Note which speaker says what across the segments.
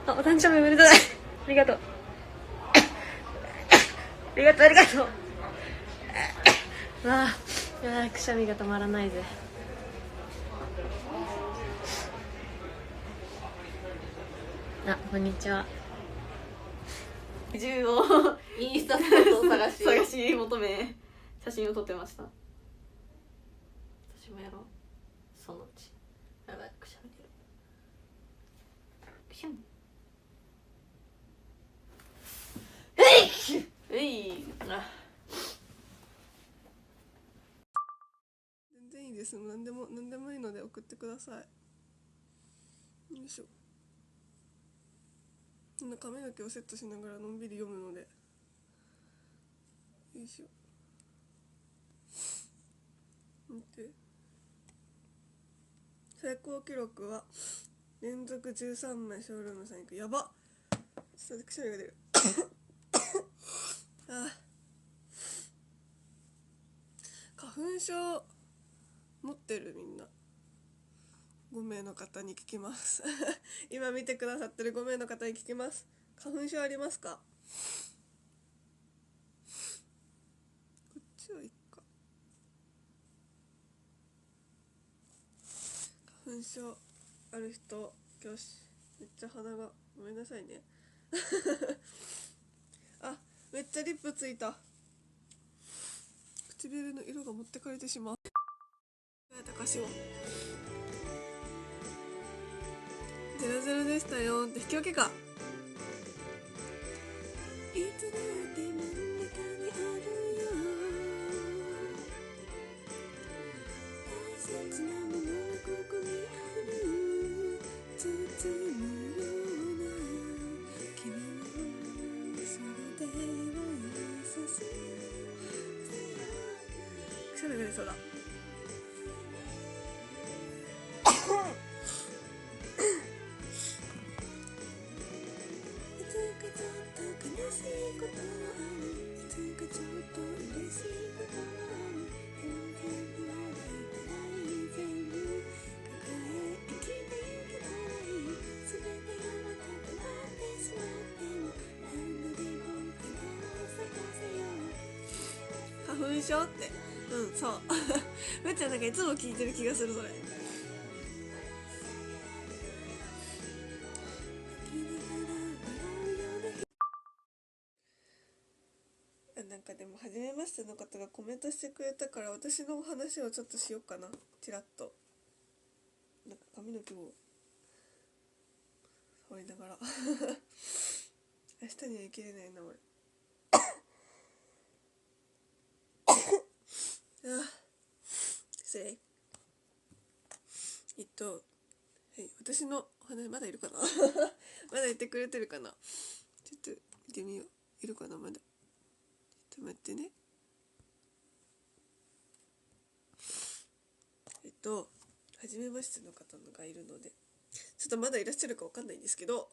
Speaker 1: あ、お誕生日おめでとう。ありがとう。ありがとう、ありがとう。わあ、くしゃみが止まらないぜ。あ、こんにちは。
Speaker 2: 銃をインスタスポットを探し求め写真を撮ってました。私もやろう。そのうち。やばい、くしゃみ出る。くしゃみ。あ。
Speaker 3: 全然いいです。何でもいいので送ってください。よいしょ。こんな髪の毛をセットしながらのんびり読むので。よいしょ。見て。最高記録は連続13枚ショールームさん行く。やばっ。ちょっとくしゃみが出る。あ、花粉症持ってる？みんな5名の方に聞きます今見てくださってる5名の方に聞きます。花粉症ありますか？こっちはいっか。花粉症ある人、よし。めっちゃ鼻が、ごめんなさいねあ、めっちゃリップついた。唇の色が持ってかれてしまう。高潮00でしたよって引き分けか。いつだって真ん中にあるよ、大切なものがここにある、包むような君のそれでは優しい。くしゃみが出そうだ。花粉症って、そうむっちゃんなんかいつも聞いてる気がする。それなんかでも初めましての方がコメントしてくれたから、私の話をちょっとしようかな。チラッとなんか髪の毛を触りながら明日には生きれないな俺失礼。はい、私の話まだいるかなまだ言ってくれてるかな。ちょっと見てみよう。いるかなまだ。ちょっと待ってね。初めましての方がいるので、ちょっとまだいらっしゃるかわかんないんですけど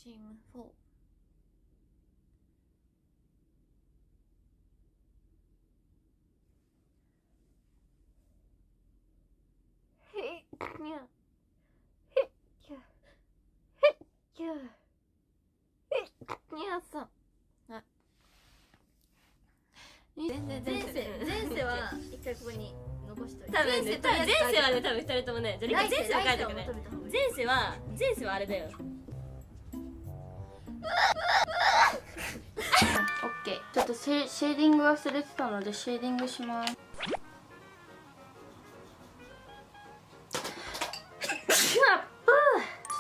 Speaker 2: チーム4。前世は一回ここに残しといて。多分ね、前世はね、多分2人ともね、じゃあ前世は書いておくね。前世はあれだよ。
Speaker 4: オッケー。ちょっとシェーディング忘れてたのでシェーディングします。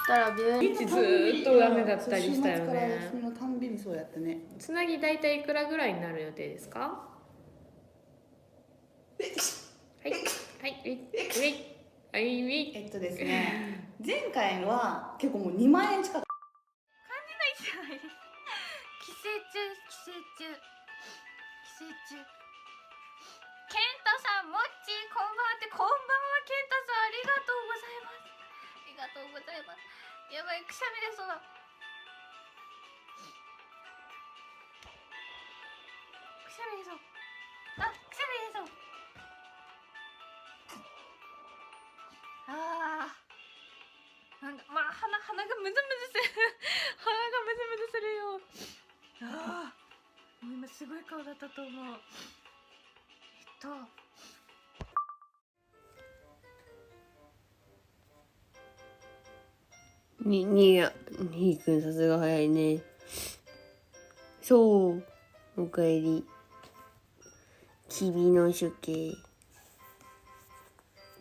Speaker 4: したら病院
Speaker 1: ずーっと雨だったりしたよね。
Speaker 5: 週末から休みのたんびにそうやってね。
Speaker 1: つなぎ大体いくらぐらいになる予定ですか？はい
Speaker 5: ですね、前回は結構もう2万円近く。
Speaker 4: 感じないじゃないですか。寄生虫。ケンタさん、もっちーこんばんはって、こんばんはケンタさん、ありがとうございます。ありがとうございます。やばい、くしゃみ出そうだ。くしゃみ出そう。あ、くしゃみ出そう。なんかまあ鼻がムズムズする鼻がムズムズするよ。ああもう今すごい顔だったと思う。
Speaker 6: にーくんさすが早いね。そう、おかえり。ちびの処刑。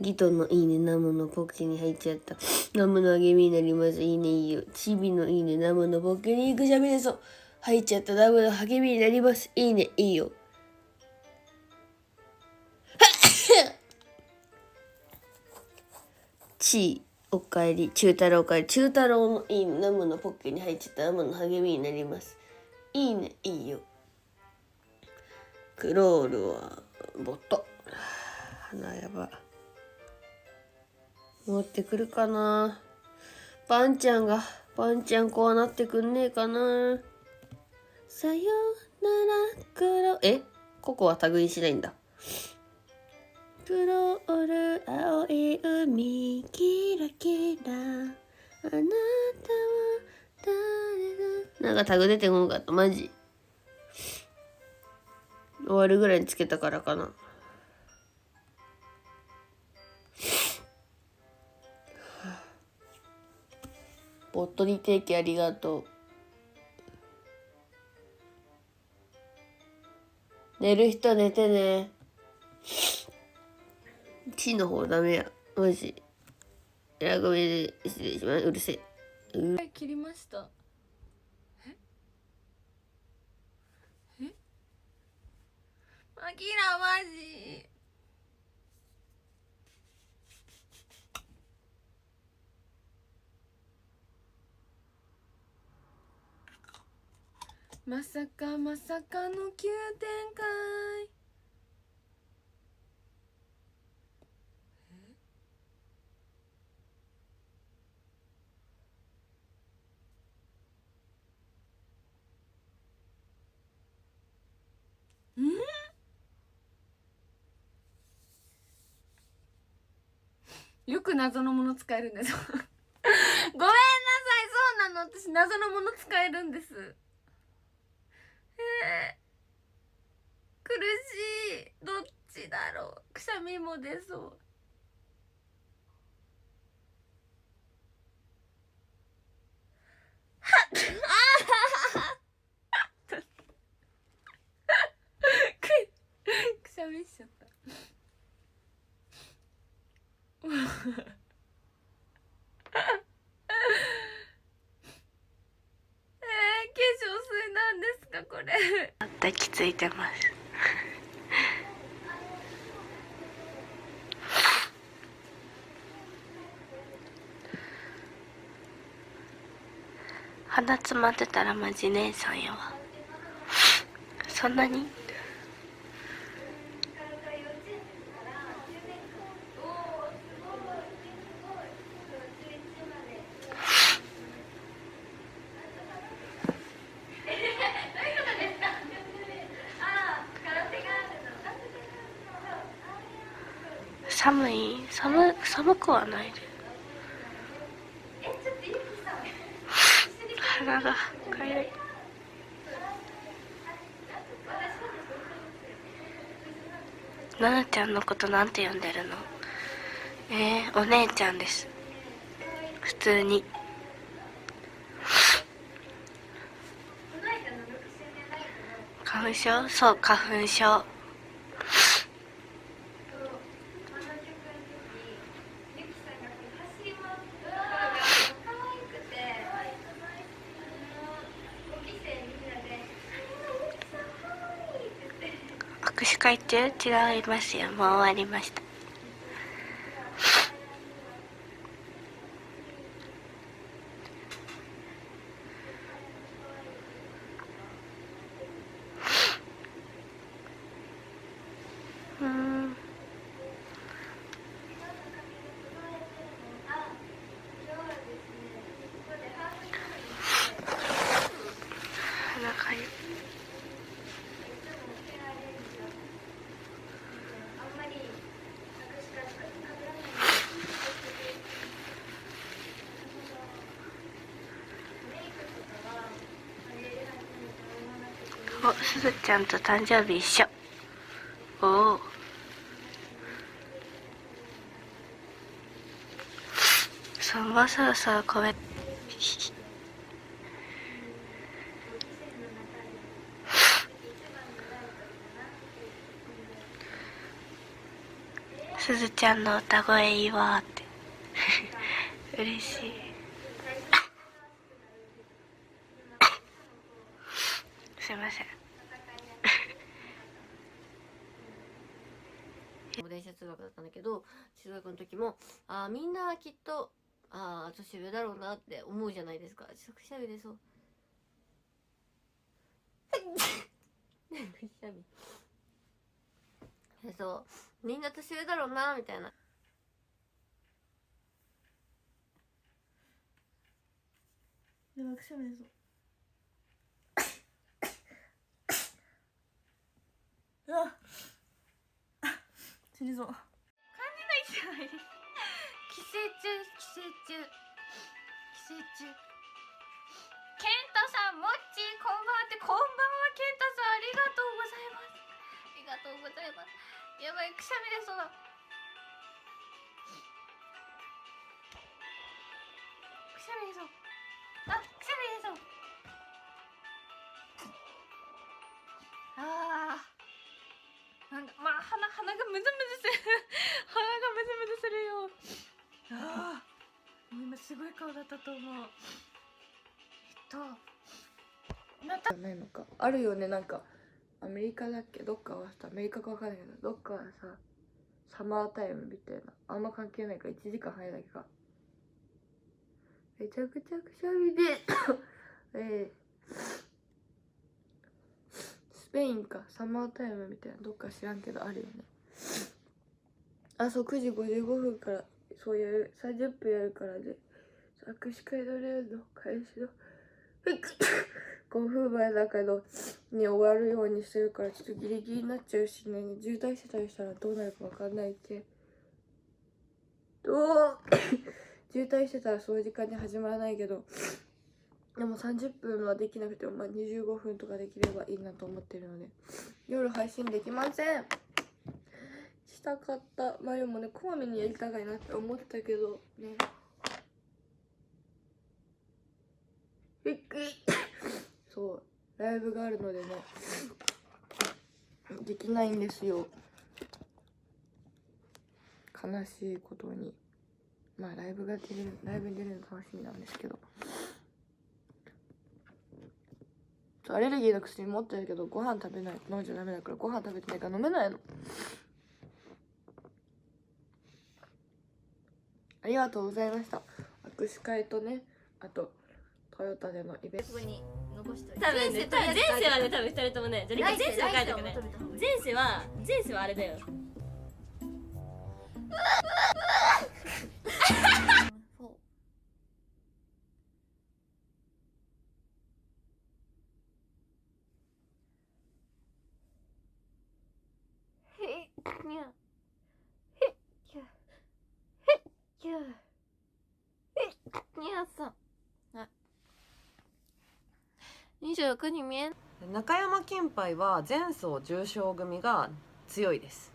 Speaker 6: ギトのいいね、ナムのポッケに入っちゃった。ナムの励みになります。いいね、いいよ。ちびのいいね、ナムのポッケにくしゃみでそう。入っちゃった。ナムの励みになります。いいね、いいよ。おかえり。中太郎おかえり。中太郎のいいね、ナムのポッケに入っちゃった。ナムの励みになります。いいね、いいよ。クロールはボット。鼻やば。持ってくるかな。パンちゃんこうなってくんねえかな。さよならクロここはタグにしないんだ。クロール青い海キラキラあなたは誰だ。なんかタグ出てこんかったマジ。終わるぐらいにつけたからかな。ボットに定期ありがとう。寝る人寝てね。地の方ダメやマジ。いやごめんね、失礼します。うるせえ。
Speaker 4: 切りました。アキラマジまさかまさかの急展開。よく謎のもの使えるんですごめんなさい、そうなの。私謎のもの使えるんです。苦しい。どっちだろう。くしゃみも出そう。くしゃみしちゃった化粧水なんですかこれ。
Speaker 6: 抱きついてます。鼻詰まってたらマジ姉さんやわ。そんなに寒くはないで。鼻がかゆい。ななちゃんのことなんて呼んでるの？お姉ちゃんです。普通に。花粉症？そう、花粉症。握手会中？違いますよ。もう終わりました。鼻かゆい。お、すずちゃんと誕生日一緒。おお。もうそろそろ米すずちゃんの歌声いいわって嬉しい。すいません。電車通学だったんだけど、中学の時もみんなきっと年上だろうなって思うじゃないですか。ちょっとくしゃみ出そう。くしゃみ。そう、みんな年上だろうなみたいな。
Speaker 5: やばい、くしゃみ出そう。うわっ、死にそう。
Speaker 4: 感じないじゃないですか。寄生虫ケンタさん、もっちーこんばんはって、こんばんはケンタさん、ありがとうございます。ありがとうございます。やばい、くしゃみ出そうだ。くしゃみ出そう。くしゃみ出そう。なんか鼻がムズムズする。鼻がムズムズするよ。もう今すごい顔だったと思う。
Speaker 5: ないのかあるよね。なんかアメリカだっけ、どっかはさ、アメリカかわかんないけど、どっかはさサマータイムみたいな、あんま関係ないから1時間早いだけか。めちゃくちゃくしゃみでスペインか、サマータイムみたいな、どっか知らんけどあるよね。そう、9時55分からそうやる、30分やるからで、握手会のレースの開始の5分前だけどに終わるようにしてるから、ちょっとギリギリになっちゃうしね、渋滞してたりしたらどうなるかわかんないけど渋滞してたらそういう時間に始まらないけど、でも30分はできなくても、25分とかできればいいなと思ってるので、夜配信できません。したかった。でもね、こまめにやりたいなって思ったけどね。そう、ライブがあるのでね、できないんですよ。悲しいことに。ライブに出るの楽しみなんですけど、アレルギーの薬持ってるけど、ご飯食べないと飲んじゃダメだから、ご飯食べてないから飲めないの。ありがとうございました。握手会とね、あとトヨタでのイベント。
Speaker 4: ここに残しといて。
Speaker 6: 多分ね、前世はね、多分2人ともね、じゃあ前世は書いておくね。前世はあれだよ。26に見えん。
Speaker 7: 中山金杯は前走重賞組が強いです。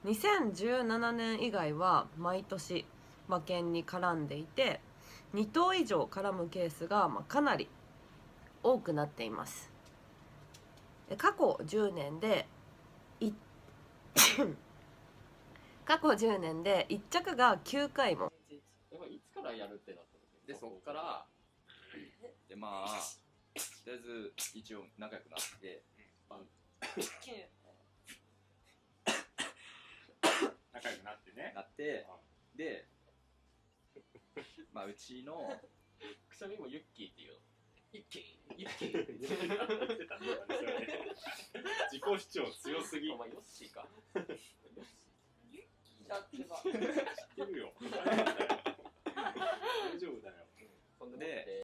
Speaker 7: 2017年以外は毎年馬券に絡んでいて、2頭以上絡むケースがかなり多くなっています。過去10年で過去10年で1着が9回も。
Speaker 8: いつからやるってなったので、そっからでとりあえず一応仲良くなって
Speaker 9: 仲良くなってね。
Speaker 8: で、うちの
Speaker 9: くしゃみもユッキーっていうの。ユッキーって言ってたんだよね。自己主張強すぎ。
Speaker 8: ヨッシーか。
Speaker 9: ユッキーだってば。知ってるよ。大丈夫だよ。
Speaker 8: で